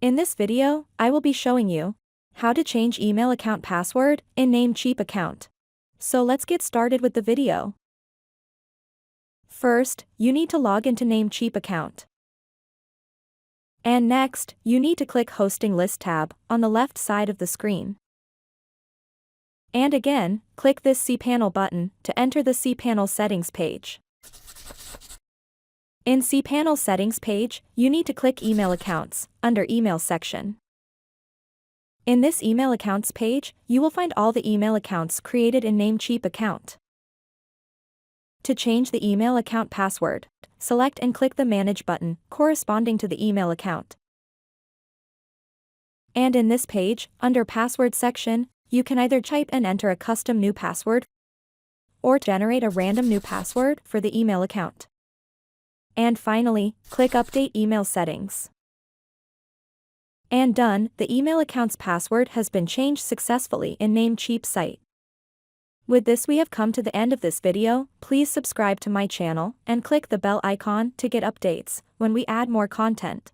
In this video, I will be showing you how to change email account password in Namecheap account. So let's get started with the video. First, you need to log into Namecheap account. And next, you need to click Hosting List tab on the left side of the screen. And again, click this cPanel button to enter the cPanel settings page. In cPanel settings page, you need to click Email Accounts under Email section. In this email accounts page, you will find all the email accounts created in Namecheap account. To change the email account password, select and click the Manage button corresponding to the email account. And in this page, under Password section, you can either type and enter a custom new password or generate a random new password for the email account. And finally, click Update Email Settings. And done, the email account's password has been changed successfully in Namecheap site. With this we have come to the end of this video. Please subscribe to my channel and click the bell icon to get updates when we add more content.